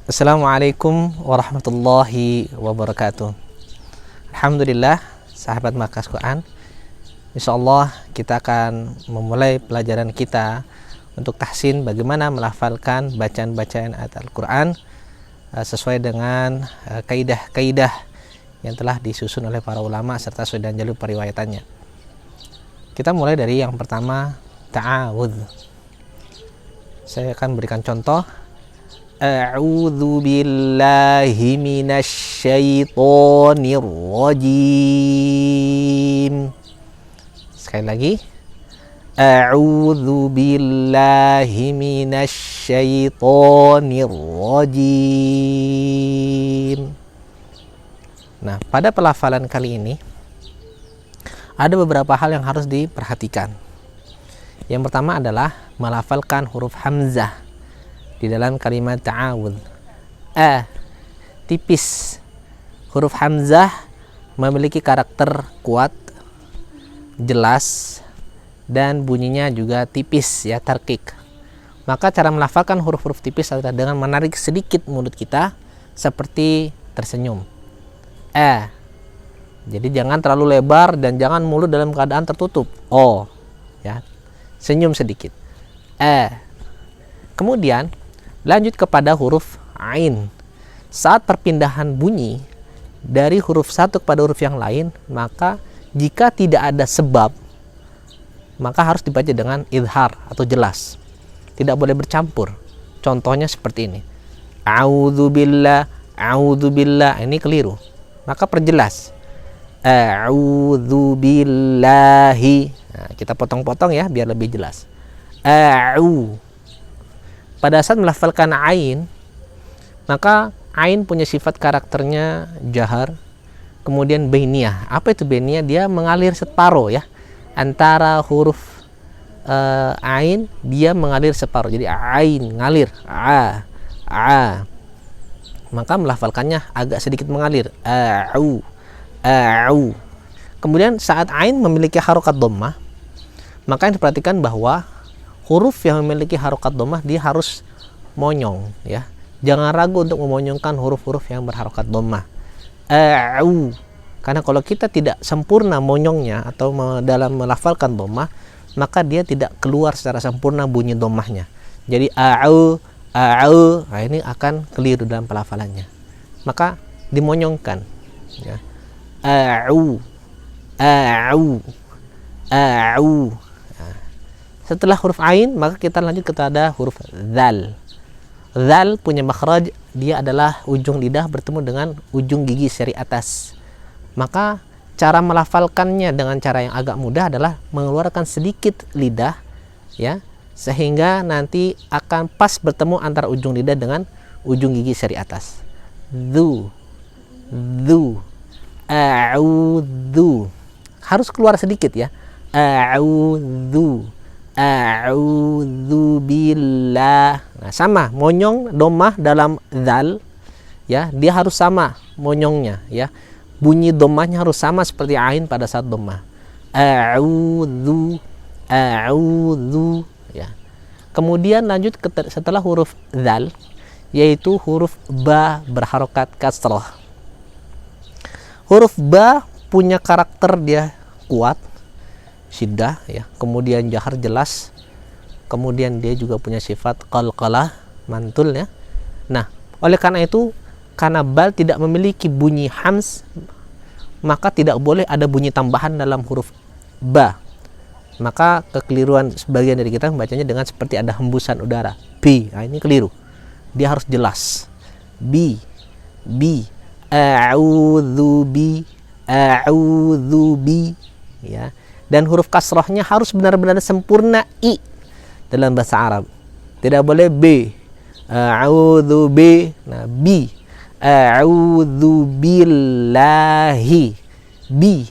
Assalamualaikum warahmatullahi wabarakatuh. Alhamdulillah, sahabat Markas Quran. Insyaallah kita akan memulai pelajaran kita untuk tahsin bagaimana melafalkan bacaan-bacaan ayat Al-Quran sesuai dengan kaidah-kaidah yang telah disusun oleh para ulama serta sesuai dengan jalur periwayatannya. Kita mulai dari yang pertama, ta'awudz. Saya akan berikan contoh. A'udzu billahi minasy syaithanir rajim. Sekali lagi. A'udzu billahi minasy syaithanir rajim. Nah, pada pelafalan kali ini ada beberapa hal yang harus diperhatikan. Yang pertama adalah melafalkan huruf hamzah di dalam kalimat ta'awudz. Tipis. Huruf hamzah memiliki karakter kuat, jelas, dan bunyinya juga tipis, ya, tarkik. Maka cara melafalkan huruf-huruf tipis adalah dengan menarik sedikit mulut kita seperti tersenyum. Jadi jangan terlalu lebar dan jangan mulut dalam keadaan tertutup. Ya. Senyum sedikit. Kemudian lanjut kepada huruf ain. Saat perpindahan bunyi dari huruf satu kepada huruf yang lain, maka jika tidak ada sebab, maka harus dibaca dengan idhar atau jelas. Tidak boleh bercampur. Contohnya seperti ini. A'udzubillah, a'udzubillah. Ini keliru. Maka perjelas. A'udzubillahi. Nah, kita potong-potong ya biar lebih jelas. Pada saat melafalkan ain, maka ain punya sifat karakternya jahar, kemudian bainiyah. Apa itu bainiyah? Dia mengalir separuh, ya, antara huruf ain dia mengalir separuh. Jadi ain ngalir, maka melafalkannya agak sedikit mengalir. Kemudian saat ain memiliki harokat dhammah, maka yang diperhatikan bahwa huruf yang memiliki harokat dhammah dia harus monyong, ya. Jangan ragu untuk memonyongkan huruf-huruf yang berharokat dhammah. Karena kalau kita tidak sempurna monyongnya atau dalam melafalkan dhammah, maka dia tidak keluar secara sempurna bunyi dhammahnya. Jadi nah ini akan keliru dalam pelafalannya. Maka dimonyongkan, ya. Setelah huruf ain, maka kita lanjut kepada huruf dzal. Dzal punya makhraj, dia adalah ujung lidah bertemu dengan ujung gigi seri atas. Maka cara melafalkannya dengan cara yang agak mudah adalah mengeluarkan sedikit lidah, ya, sehingga nanti akan pas bertemu antara ujung lidah dengan ujung gigi seri atas. Dzu, a'udzu. Harus keluar sedikit, ya. A'udzu billah. Nah, sama monyong dhammah dalam dzal, ya, dia harus sama monyongnya, ya. Bunyi dhammahnya harus sama seperti ain pada saat dhammah. A'udzu, ya. Kemudian lanjut setelah huruf dzal, yaitu huruf ba berharokat kasrah. Huruf ba punya karakter dia kuat, syiddah, ya, kemudian jahar jelas, kemudian dia juga punya sifat qalqalah, mantul, ya. Nah, oleh karena itu, karena bal tidak memiliki bunyi hams, maka tidak boleh ada bunyi tambahan dalam huruf ba. Maka kekeliruan sebagian dari kita membacanya dengan seperti ada hembusan udara, b. Nah, ini keliru. Dia harus jelas. B. A'udzu bi, ya. Dan huruf kasrahnya harus benar-benar sempurna i dalam bahasa Arab. Tidak boleh b. A'udzu bi. Nah, bi. A'udzu billahi. Bi.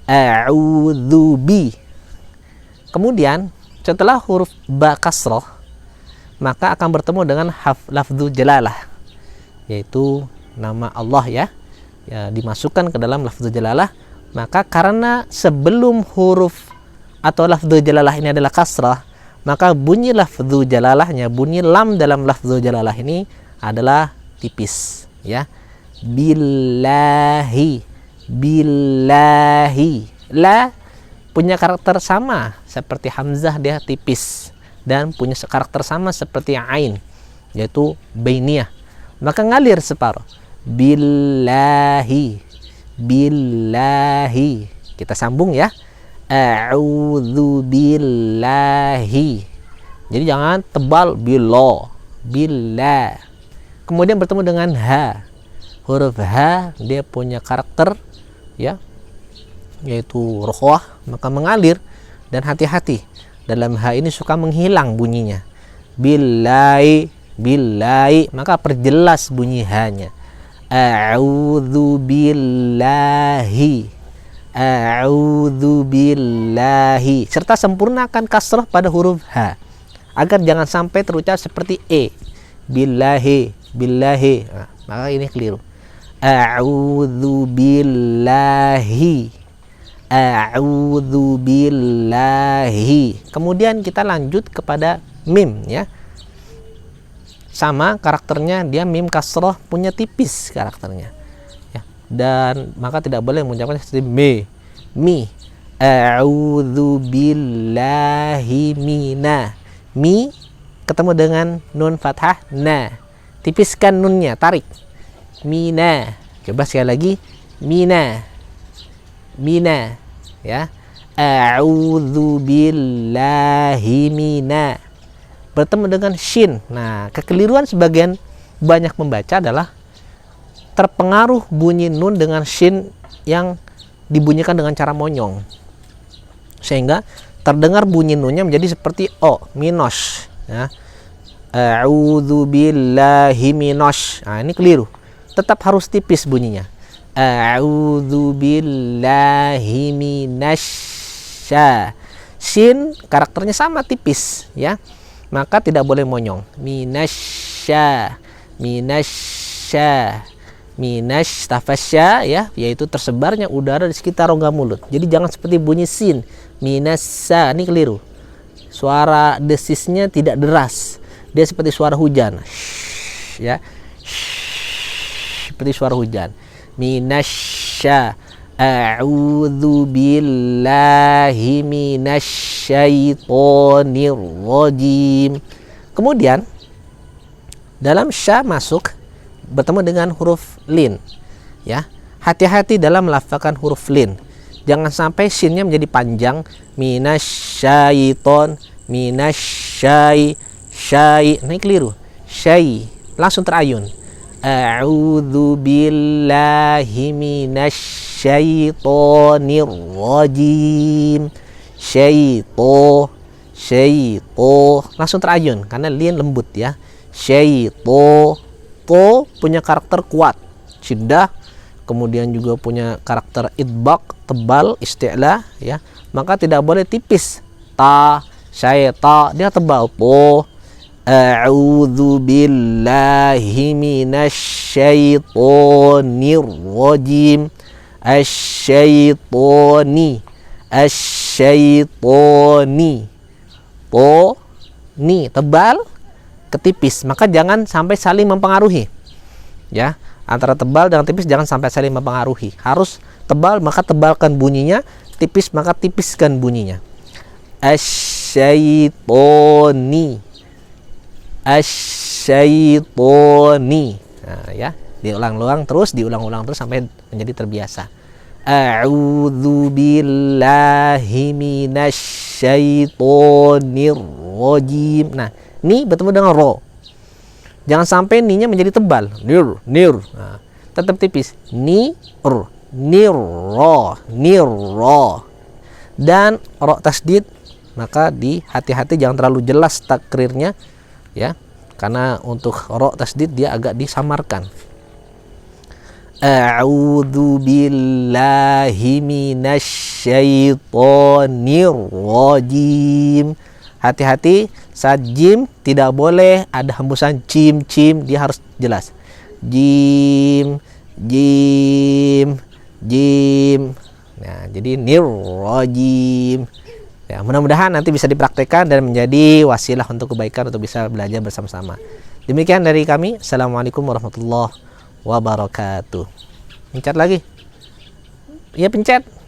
A'udzu bi. Kemudian setelah huruf ba kasrah, maka akan bertemu dengan lafdzu jalalah, yaitu nama Allah, ya. Ya, dimasukkan ke dalam lafdzu jalalah. Maka karena sebelum huruf atau lafdzu jalalah ini adalah kasrah, maka bunyi lafdzu jalalahnya, bunyi lam dalam lafdzu jalalah ini adalah tipis ya. Billahi, billahi. La punya karakter sama seperti hamzah, dia tipis, dan punya karakter sama seperti ain, yaitu bainiyah, maka ngalir separuh. Billahi, billahi. Kita sambung ya. A'udzu billahi. Jadi jangan tebal bilo, billah. Kemudian bertemu dengan ha. Huruf ha dia punya karakter ya, yaitu rokhwah, maka mengalir, dan hati-hati dalam ha ini suka menghilang bunyinya. Billahi, billahi, maka perjelas bunyi ha-nya. A'udzu billahi, a'udzu billahi, serta sempurnakan kasrah pada huruf ha agar jangan sampai terucap seperti e. Billahi, billahi. Nah, maka ini keliru. A'udzu billahi, a'udzu billahi. Kemudian kita lanjut kepada mim ya. Sama karakternya, dia mim kasroh, punya tipis karakternya ya. Dan maka tidak boleh mengucapkan seperti me, mi. A'udzu billahi mina. Mi ketemu dengan nun fathah na, tipiskan nunnya, tarik. Mina. Coba sekali lagi. Mina, mina ya. A'udzu billahi mina. Bertemu dengan shin. Nah, kekeliruan sebagian banyak membaca adalah terpengaruh bunyi nun dengan shin yang dibunyikan dengan cara monyong, sehingga terdengar bunyi nunnya menjadi seperti o, minos ya. A'udzu billahi minos. Nah, ini keliru. Tetap harus tipis bunyinya. A'udzu billahi minasya. Shin karakternya sama tipis ya, maka tidak boleh monyong. Minasya, minasya, minas tafasya ya, yaitu tersebarnya udara di sekitar rongga mulut. Jadi jangan seperti bunyi sin, minasa, ini keliru. Suara desisnya tidak deras, dia seperti suara hujan ya, seperti suara hujan. Minasya, a'udzu billahi minasyaitonir rajim. Kemudian dalam sya masuk bertemu dengan huruf lin ya. Hati-hati dalam melafalkan huruf lin, jangan sampai shinnya menjadi panjang. Minasyaiton, minasyai, syai, ini keliru. Syai langsung terayun. A'udzu billahi minasyaitonir rajim. Syaito, syaito langsung terayun karena lin lembut ya. Syaito, to punya karakter kuat, syiddah, kemudian juga punya karakter idbaq, tebal, isti'la ya. Maka tidak boleh tipis. Ta, syaita, dia tebal. To, a'udzu billahi minasyaitonir rajim. Asyaitoni, asyaitoni. To, ni tebal, ketipis, maka jangan sampai saling mempengaruhi ya. Antara tebal dengan tipis jangan sampai saling mempengaruhi. Harus tebal maka tebalkan bunyinya, tipis maka tipiskan bunyinya. Asyaitoni, asyaitoni. Nah, ya, diulang-ulang terus, diulang-ulang terus sampai menjadi terbiasa. A'udzu billahi minasyaitonir rajim. Nah, ni bertemu dengan ro. Jangan sampai ni-nya menjadi tebal. Nir, nir. Nah, tetap tipis. Ni, r, nir, ro, nir, ro. Dan ro tasdid, maka di hati-hati jangan terlalu jelas takrirnya ya. Karena untuk ro tasdid dia agak disamarkan. A'udzu billahi minasyaitonir rajim. Hati-hati saat jim tidak boleh ada hembusan cim cim, dia harus jelas. Jim, jim, jim. Nah, jadi nir rajim. Ya, mudah-mudahan nanti bisa dipraktekkan dan menjadi wasilah untuk kebaikan untuk bisa belajar bersama-sama. Demikian dari kami. Assalamualaikum warahmatullahi wabarakatuh. Pencet lagi. Ya, pencet.